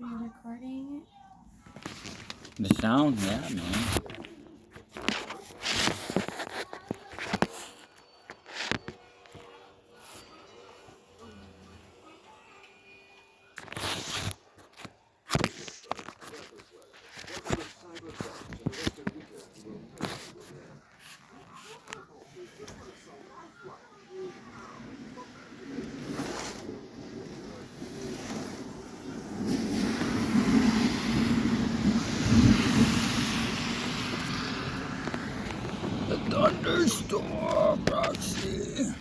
you recording The sound, yeah, man. The thunderstorm, Roxy.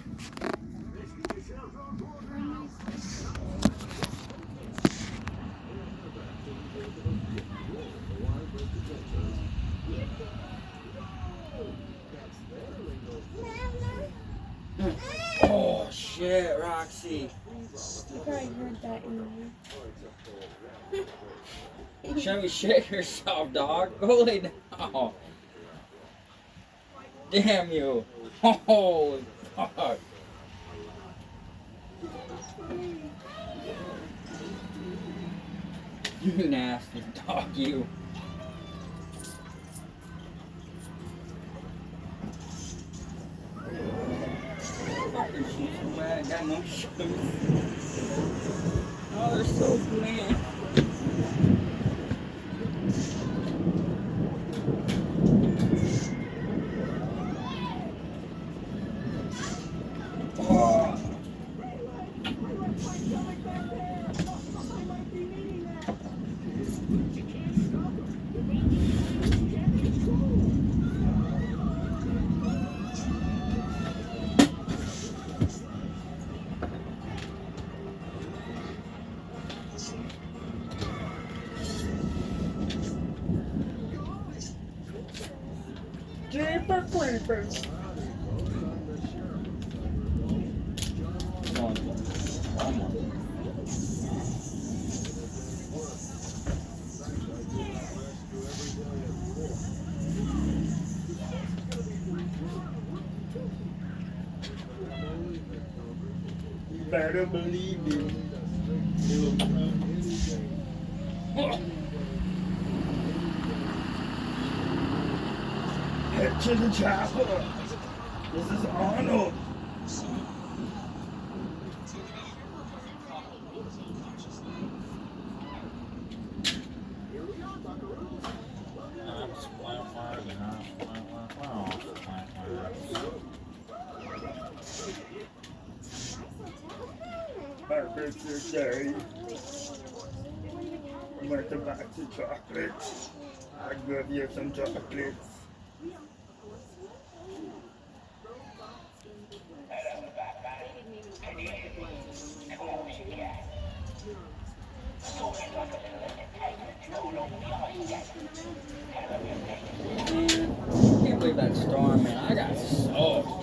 Oh shit, Roxy. You probably heard that in Show me shit yourself, dog. Go lay down. Damn you. Holy fuck. You nasty dog, you. Fucking shoes so bad. Got no shoes. Oh, they're so clean. Oh. Jeepers Creepers. Come on. Come on. You better believe it. Head to the chopper. This is Arnold. Birthday. I went to buy some chocolates. I give you some chocolates. I can't believe that storm, man. I got soaked.